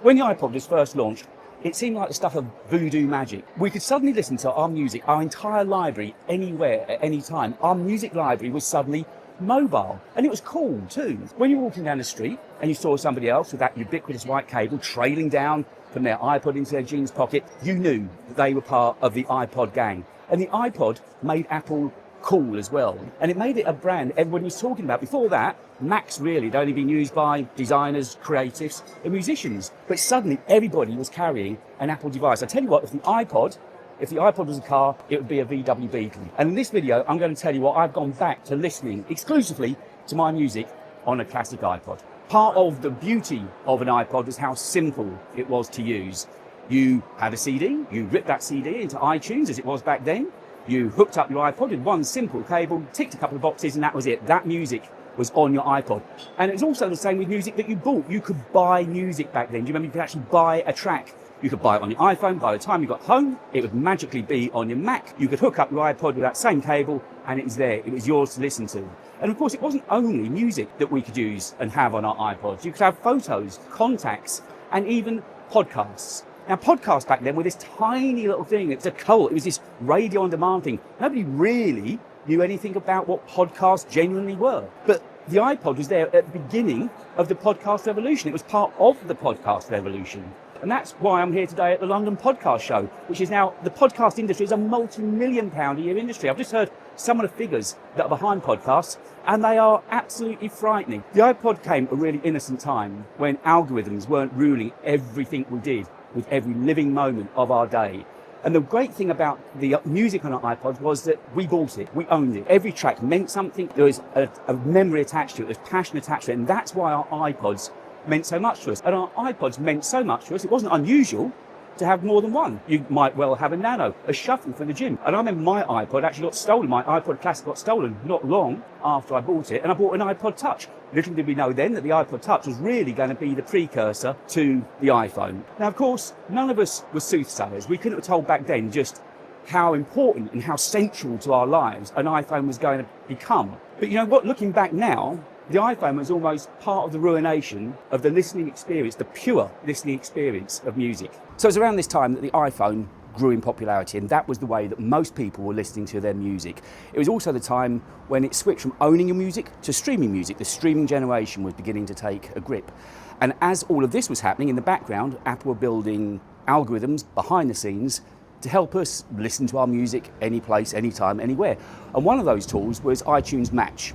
When the iPod was first launched, it seemed like the stuff of voodoo magic. We could suddenly listen to our music, our entire library, anywhere, at any time. Our music library was suddenly mobile, and it was cool too. When you're walking down the street and you saw somebody else with that ubiquitous white cable trailing down from their iPod into their jeans pocket, you knew that they were part of the iPod gang. And the iPod made Apple cool as well. And it made it a brand everybody was talking about. Before that, Macs really had only been used by designers, creatives, and musicians. But suddenly everybody was carrying an Apple device. I tell you what, if the iPod was a car, it would be a VW Beetle. And in this video, I'm going to tell you what I've gone back to listening exclusively to my music on a classic iPod. Part of the beauty of an iPod was how simple it was to use. You had a CD, you ripped that CD into iTunes as it was back then, you hooked up your iPod with one simple cable, ticked a couple of boxes, and that was it. That music was on your iPod. And it was also the same with music that you bought. You could buy music back then. Do you remember you could actually buy a track? You could buy it on your iPhone. By the time you got home, it would magically be on your Mac. You could hook up your iPod with that same cable, and it was there. It was yours to listen to. And of course, it wasn't only music that we could use and have on our iPods. You could have photos, contacts, and even podcasts. Now, podcasts back then were this tiny little thing. It was a cult. It was this radio on demand thing. Nobody really knew anything about what podcasts genuinely were. But the iPod was there at the beginning of the podcast revolution. It was part of the podcast revolution. And that's why I'm here today at the London Podcast Show, which is now, the podcast industry is a multi-million-pound a year industry. I've just heard some of the figures that are behind podcasts, and they are absolutely frightening. The iPod came at a really innocent time when algorithms weren't ruling everything we did with every living moment of our day. And the great thing about the music on our iPods was that we bought it, we owned it. Every track meant something. There was a memory attached to it, there's passion attached to it, and that's why our iPods meant so much to us. And our iPods meant so much to us, it wasn't unusual to have more than one. You might well have a Nano, a shuffle for the gym. And I remember my iPod actually got stolen. My iPod Classic got stolen not long after I bought it, and I bought an iPod Touch. Little did we know then that the iPod Touch was really going to be the precursor to the iPhone. Now, of course, none of us were soothsayers. We couldn't have told back then just how important and how central to our lives an iPhone was going to become. But you know what, looking back now, the iPhone was almost part of the ruination of the listening experience, the pure listening experience of music. So it was around this time that the iPhone grew in popularity, and that was the way that most people were listening to their music. It was also the time when it switched from owning your music to streaming music. The streaming generation was beginning to take a grip. And as all of this was happening in the background, Apple were building algorithms behind the scenes to help us listen to our music any place, anytime, anywhere. And one of those tools was iTunes Match.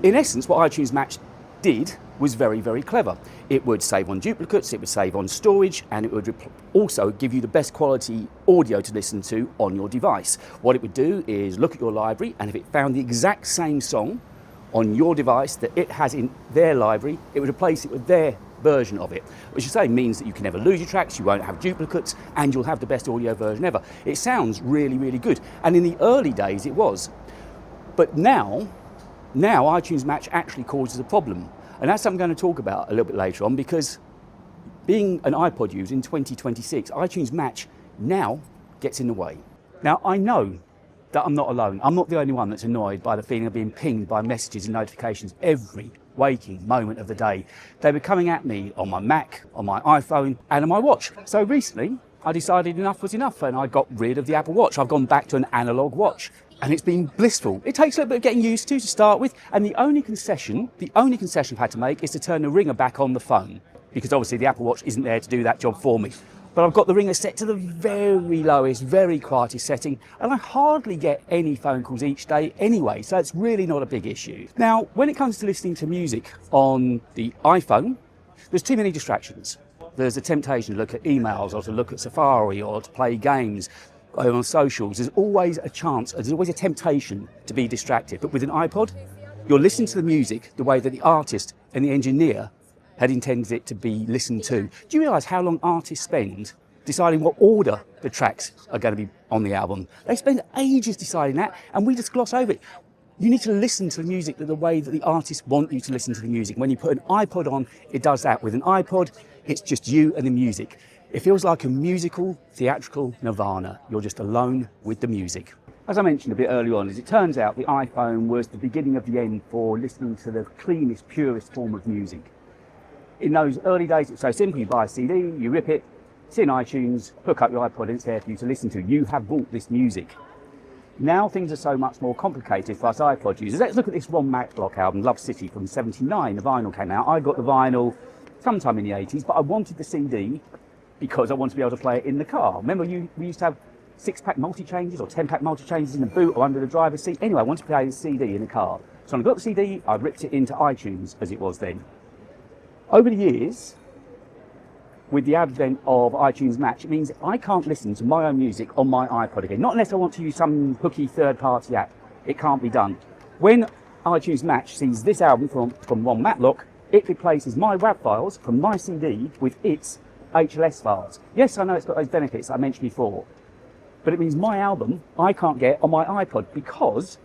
In essence, what iTunes Match did was very, very clever. It would save on duplicates, it would save on storage, and it would also give you the best quality audio to listen to on your device. What it would do is look at your library, and if it found the exact same song on your device that it has in their library, it would replace it with their version of it, which you say means that you can never lose your tracks, you won't have duplicates, and you'll have the best audio version ever. It sounds really, really good. And in the early days it was. But now iTunes Match actually causes a problem. And that's something I'm going to talk about a little bit later on, because being an iPod user in 2026, iTunes Match now gets in the way. Now, I know that I'm not alone. I'm not the only one that's annoyed by the feeling of being pinged by messages and notifications every waking moment of the day. They were coming at me on my Mac, on my iPhone, and on my watch. So recently, I decided enough was enough, and I got rid of the Apple Watch. I've gone back to an analog watch. And it's been blissful. It takes a little bit of getting used to start with, and the only concession I've had to make is to turn the ringer back on the phone, because obviously the Apple Watch isn't there to do that job for me. But I've got the ringer set to the very lowest, very quietest setting, and I hardly get any phone calls each day anyway, so it's really not a big issue. Now, when it comes to listening to music on the iPhone, there's too many distractions. There's a temptation to look at emails, or to look at Safari, or to play games on socials. There's always a chance, there's always a temptation to be distracted. But with an iPod, you're listening to the music the way that the artist and the engineer had intended it to be listened to. Do you realise how long artists spend deciding what order the tracks are going to be on the album? They spend ages deciding that, and we just gloss over it. You need to listen to the music the way that the artists want you to listen to the music. When you put an iPod on, it does that. With an iPod, it's just you and the music. It feels like a musical, theatrical nirvana. You're just alone with the music. As I mentioned a bit earlier on, as it turns out, the iPhone was the beginning of the end for listening to the cleanest, purest form of music. In those early days, it's so simple. You buy a CD, you rip it, it's in iTunes, hook up your iPod, and it's there for you to listen to. You have bought this music. Now things are so much more complicated for us iPod users. Let's look at this Ron Matlock album, Love City, from '79. The vinyl came out. I got the vinyl sometime in the '80s, but I wanted the CD because I wanted to be able to play it in the car. Remember, we used to have 6-pack multi-changes or 10-pack multi-changes in the boot or under the driver's seat. Anyway, I wanted to play the CD in the car. So when I got the CD, I ripped it into iTunes, as it was then. Over the years, with the advent of iTunes Match, it means I can't listen to my own music on my iPod again. Not unless I want to use some hooky third-party app. It can't be done. When iTunes Match sees this album from Ron Matlock, it replaces my WAV files from my CD with its HLS files. Yes, I know it's got those benefits I mentioned before, but it means my album I can't get on my iPod because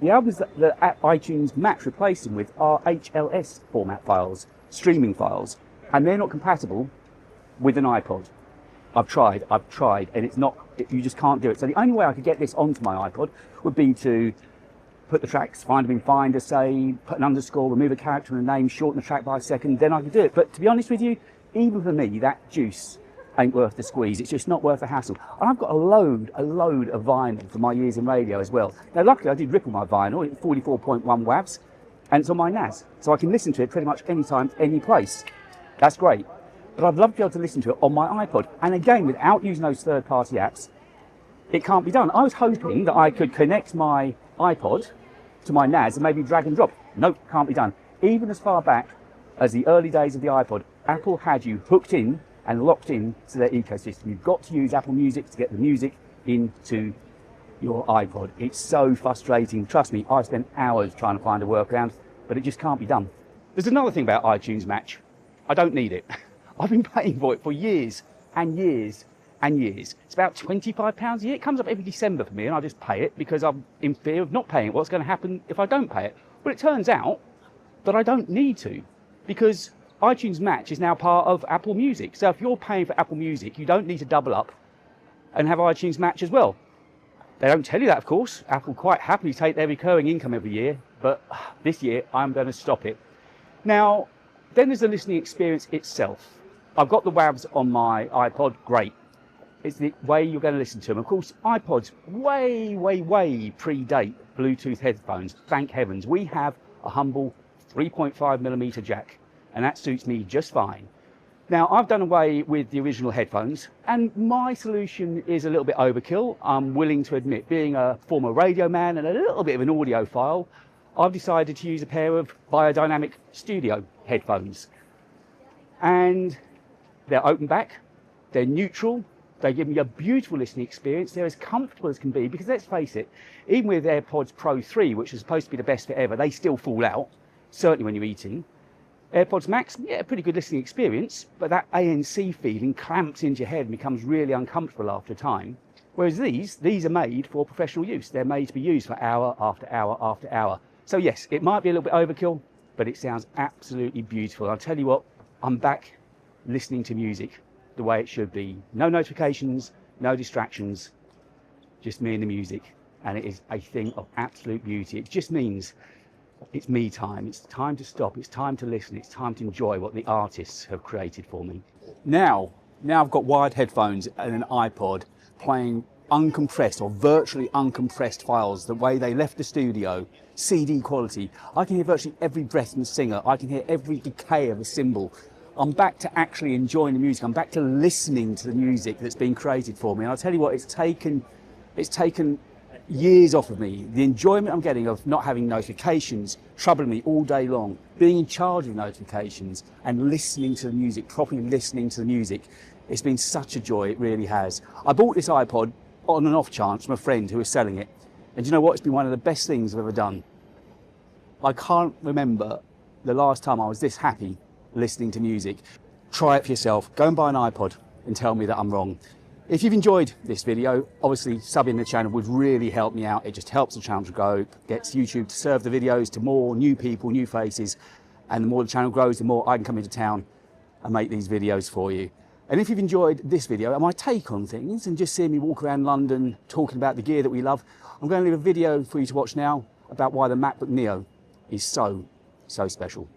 the albums that iTunes Match replaced them with are HLS format files, streaming files, and they're not compatible with an iPod. I've tried, and it's not, you just can't do it. So the only way I could get this onto my iPod would be to put the tracks, find them in Finder, say, put an underscore, remove a character and a name, shorten the track by a second, then I could do it. But to be honest with you, even for me, that juice ain't worth the squeeze. It's just not worth the hassle. And I've got a load of vinyl from my years in radio as well. Now, luckily, I did ripple my vinyl at 44.1 WAVs, and it's on my NAS, so I can listen to it pretty much anytime, any place. That's great. But I'd love to be able to listen to it on my iPod. And again, without using those third-party apps, it can't be done. I was hoping that I could connect my iPod to my NAS and maybe drag and drop. Nope, can't be done. Even as far back as the early days of the iPod, Apple had you hooked in and locked in to their ecosystem. You've got to use Apple Music to get the music into your iPod. It's so frustrating. Trust me, I've spent hours trying to find a workaround, but it just can't be done. There's another thing about iTunes Match. I don't need it. I've been paying for it for years and years and years. It's about £25 a year. It comes up every December for me, and I just pay it because I'm in fear of not paying it. What's going to happen if I don't pay it? Well, it turns out that I don't need to, because iTunes Match is now part of Apple Music. So if you're paying for Apple Music, you don't need to double up and have iTunes Match as well. They don't tell you that, of course. Apple quite happily take their recurring income every year, but this year I'm going to stop it. Now, then there's the listening experience itself. I've got the WAVs on my iPod, great. It's the way you're going to listen to them. Of course, iPods way predate Bluetooth headphones. Thank heavens. We have a humble 3.5mm jack, and that suits me just fine. Now, I've done away with the original headphones, and my solution is a little bit overkill. I'm willing to admit, being a former radio man and a little bit of an audiophile, I've decided to use a pair of biodynamic studio headphones. And they're open back, they're neutral, they give me a beautiful listening experience, they're as comfortable as can be, because let's face it, even with AirPods Pro 3, which is supposed to be the best fit ever, they still fall out, certainly when you're eating. AirPods Max, yeah, pretty good listening experience, but that ANC feeling clamps into your head and becomes really uncomfortable after a time. Whereas these are made for professional use. They're made to be used for hour after hour after hour. So yes, it might be a little bit overkill, but it sounds absolutely beautiful. I'll tell you what, I'm back listening to music the way it should be. No notifications, no distractions, just me and the music. And it is a thing of absolute beauty. It just means it's me time. It's time to stop. It's time to listen. It's time to enjoy what the artists have created for me. Now I've got wired headphones and an iPod playing uncompressed or virtually uncompressed files the way they left the studio, CD quality. I can hear virtually every breath from the singer. I can hear every decay of a cymbal. I'm back to actually enjoying the music. I'm back to listening to the music that's been created for me. And I'll tell you what, it's taken years off of me. The enjoyment I'm getting of not having notifications troubling me all day long, being in charge of notifications and listening to the music, properly listening to the music, it's been such a joy, it really has. I bought this iPod on an off chance from a friend who was selling it. And you know what? It's been one of the best things I've ever done. I can't remember the last time I was this happy listening to music. Try it for yourself. Go and buy an iPod and tell me that I'm wrong. If you've enjoyed this video, obviously subbing the channel would really help me out. It just helps the channel to grow, gets YouTube to serve the videos to more new people, new faces. And the more the channel grows, the more I can come into town and make these videos for you. And if you've enjoyed this video and my take on things and just seeing me walk around London talking about the gear that we love, I'm going to leave a video for you to watch now about why the MacBook Neo is so special.